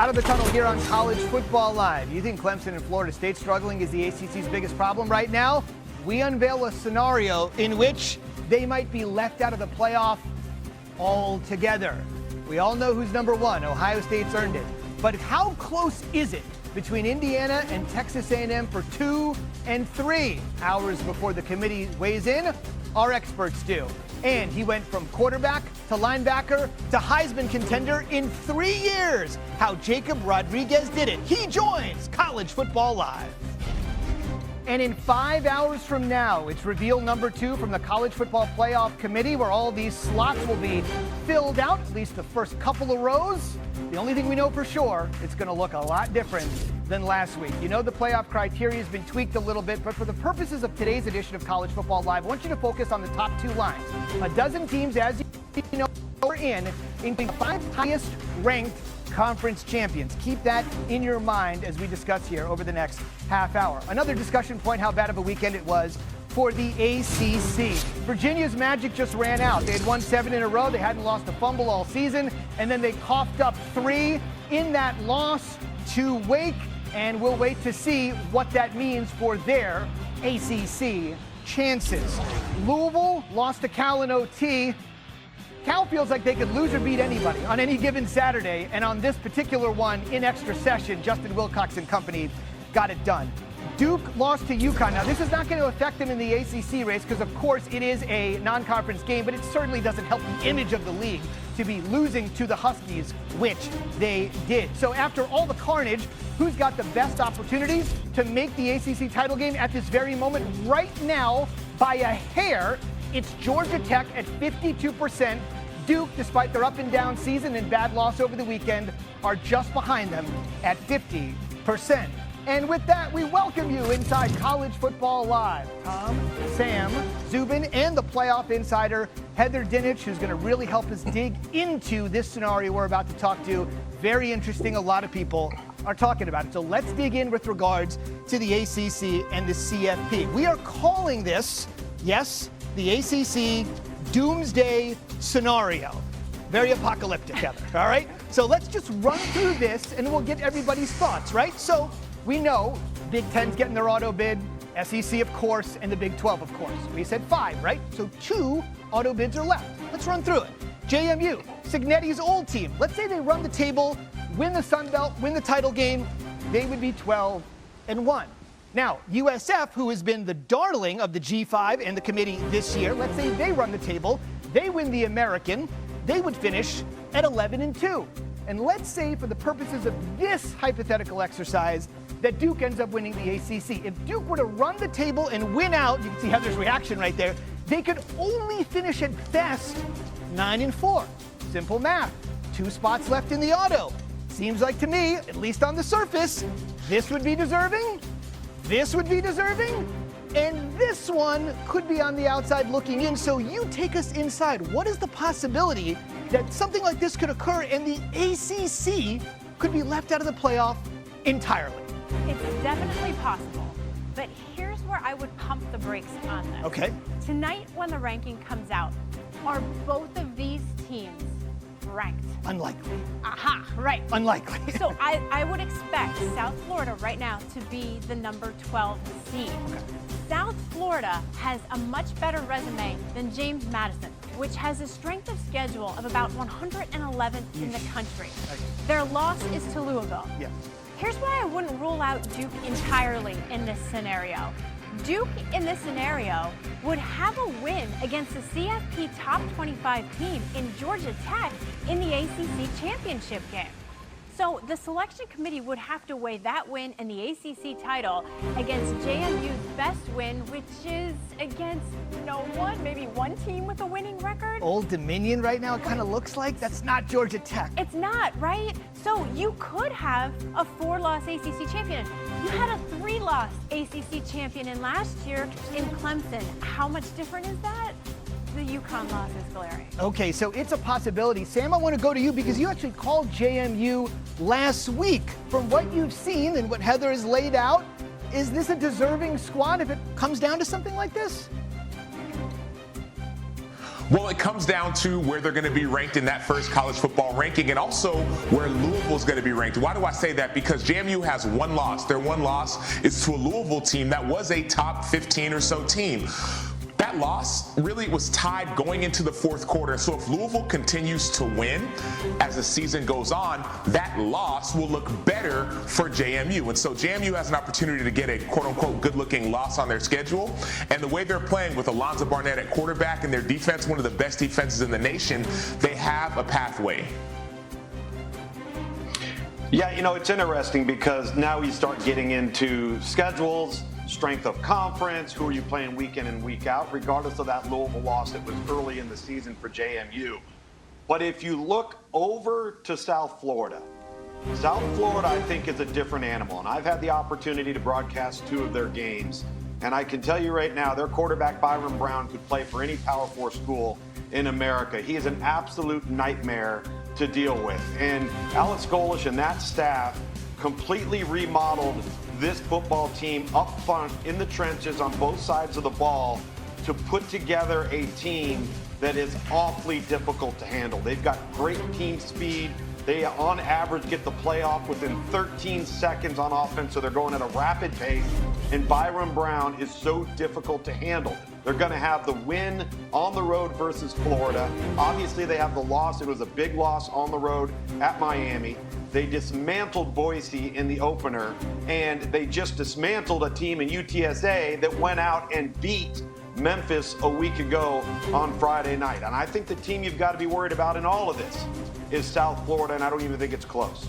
Out of the tunnel here on College Football Live. You think Clemson and Florida State struggling is the ACC's biggest problem right now? We unveil a scenario in which they might be left out of the playoff altogether. We all know who's number one. Ohio State's earned it. But how close is it between Indiana and Texas A&M for 2 and 3 hours before the committee weighs in? Our experts do. And he went from quarterback to linebacker to Heisman contender in 3 years. How Jacob Rodriguez did it. He joins College Football Live. And in 5 hours from now, it's reveal number 2 from the College Football Playoff Committee, where all these slots will be filled out, at least the first couple of rows. The only thing we know for sure, it's going to look a lot different than last week. You know the playoff criteria has been tweaked a little bit, but for the purposes of today's edition of College Football Live, I want you to focus on the top 2 lines. A dozen teams, as you know, are including the 5 highest ranked conference champions. Keep that in your mind as we discuss here over the next half hour. Another discussion point, how bad of a weekend it was for the ACC. Virginia's magic just ran out. They had won 7 in a row. They hadn't lost a fumble all season. And then they coughed up 3 in that loss to Wake. And we'll wait to see what that means for their ACC chances. Louisville lost to Cal in OT. Cal feels like they could lose or beat anybody on any given Saturday, and on this particular one, in extra session, Justin Wilcox and company got it done. Duke lost to UConn. Now, this is not going to affect them in the ACC race because, of course, it is a non-conference game, but it certainly doesn't help the image of the league to be losing to the Huskies, which they did. So after all the carnage, who's got the best opportunity to make the ACC title game at this very moment? Right now, by a hair, it's Georgia Tech at 52%. Duke, despite their up and down season and bad loss over the weekend, are just behind them at 50%. And with that, we welcome you inside College Football Live. Tom, Sam, Zubin, and the playoff insider, Heather Dinich, who's going to really help us dig into this scenario we're about to talk to. Very interesting. A lot of people are talking about it. So let's dig in with regards to the ACC and the CFP. We are calling this, yes, the ACC doomsday scenario. Very apocalyptic, Heather, all right? So let's just run through this and we'll get everybody's thoughts, right? So we know Big Ten's getting their auto bid, SEC, of course, and the Big 12, of course. We said 5, right? So 2 auto bids are left. Let's run through it. JMU, Signetti's old team. Let's say they run the table, win the Sun Belt, win the title game. They would be 12-1. Now, USF, who has been the darling of the G5 and the committee this year, let's say they run the table, they win the American, they would finish at 11-2. And let's say, for the purposes of this hypothetical exercise, that Duke ends up winning the ACC. If Duke were to run the table and win out, you can see Heather's reaction right there, they could only finish at best 9-4. Simple math. 2 spots left in the auto. Seems like to me, at least on the surface, this would be deserving. This would be deserving, and this one could be on the outside looking in. So you take us inside. What is the possibility that something like this could occur and the ACC could be left out of the playoff entirely? It's definitely possible, but here's where I would pump the brakes on this. Okay. Tonight, when the ranking comes out, are both of these teams ranked? Unlikely. Aha, right. Unlikely. So I would expect South Florida right now to be the number 12 seed. Okay. South Florida has a much better resume than James Madison, which has a strength of schedule of about 111th in the country. Okay. Their loss is to Louisville. Yeah. Here's why I wouldn't rule out Duke entirely in this scenario. Duke, in this scenario, would have a win against the CFP top 25 team in Georgia Tech in the ACC championship game. So the selection committee would have to weigh that win and the ACC title against JMU's best win, which is against no one, maybe one team with a winning record. Old Dominion right now, it kind of looks like. That's not Georgia Tech. It's not, right? So you could have a 4-loss ACC champion. You had a 3-loss ACC champion in last year in Clemson. How much different is that? The UConn loss is glaring. Okay, so it's a possibility. Sam, I want to go to you because you actually called JMU last week. From what you've seen and what Heather has laid out, is this a deserving squad if it comes down to something like this? Well, it comes down to where they're going to be ranked in that first college football ranking and also where Louisville's going to be ranked. Why do I say that? Because JMU has one loss. Their one loss is to a Louisville team that was a top 15 or so team. That loss really was tied going into the fourth quarter. So if Louisville continues to win as the season goes on, that loss will look better for JMU. And so JMU has an opportunity to get a quote-unquote good-looking loss on their schedule. And the way they're playing with Alonzo Barnett at quarterback and their defense, one of the best defenses in the nation, they have a pathway. Yeah, you know, it's interesting because now we start getting into schedules, strength of conference, who are you playing week in and week out, regardless of that Louisville loss that was early in the season for JMU. But if you look over to South Florida, I think is a different animal. And I've had the opportunity to broadcast 2 of their games. And I can tell you right now, their quarterback, Byron Brown, could play for any Power 4 school in America. He is an absolute nightmare to deal with. And Alex Golesh and that staff completely remodeled this football team up front in the trenches on both sides of the ball to put together a team that is awfully difficult to handle. They've got great team speed. They, on average, get the playoff within 13 seconds on offense, so they're going at a rapid pace. And Byron Brown is so difficult to handle. They're going to have the win on the road versus Florida. Obviously, they have the loss. It was a big loss on the road at Miami. They dismantled Boise in the opener, and they just dismantled a team in UTSA that went out and beat Memphis a week ago on Friday night. And I think the team you've got to be worried about in all of this is South Florida, and I don't even think it's close.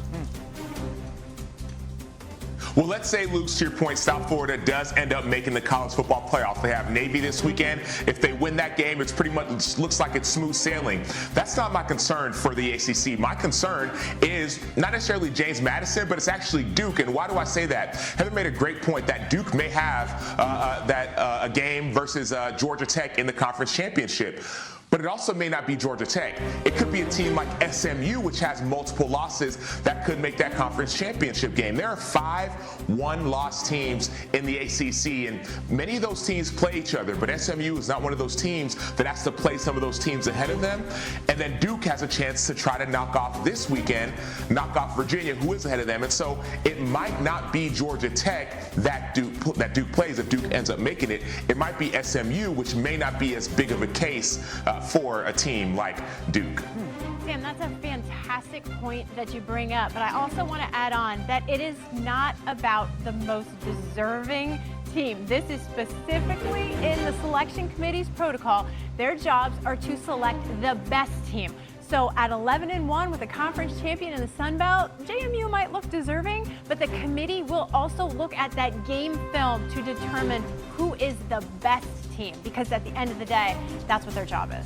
Well, let's say, Luke, to your point, South Florida does end up making the college football playoff. They have Navy this weekend. If they win that game, it's pretty much looks like it's smooth sailing. That's not my concern for the ACC. My concern is not necessarily James Madison, but it's actually Duke. And why do I say that? Heather made a great point that Duke may have a game versus Georgia Tech in the conference championship. But it also may not be Georgia Tech. It could be a team like SMU, which has multiple losses, that could make that conference championship game. There are 5 one-loss teams in the ACC, and many of those teams play each other, but SMU is not one of those teams that has to play some of those teams ahead of them. And then Duke has a chance to try to knock off this weekend, knock off Virginia, who is ahead of them. And so it might not be Georgia Tech that Duke plays if Duke ends up making it. It might be SMU, which may not be as big of a case for a team like Duke. Sam, that's a fantastic point that you bring up, but I also want to add on that it is not about the most deserving team. This is specifically in the selection committee's protocol. Their jobs are to select the best team. So at 11-1 with a conference champion in the Sun Belt, JMU might look deserving, but the committee will also look at that game film to determine who is the best team, because at the end of the day, that's what their job is.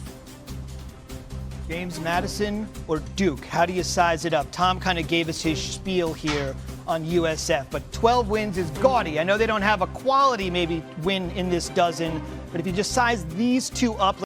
James Madison or Duke, how do you size it up? Tom kind of gave us his spiel here on USF, but 12 wins is gaudy. I know they don't have a quality maybe win in this dozen, but if you just size these 2 up,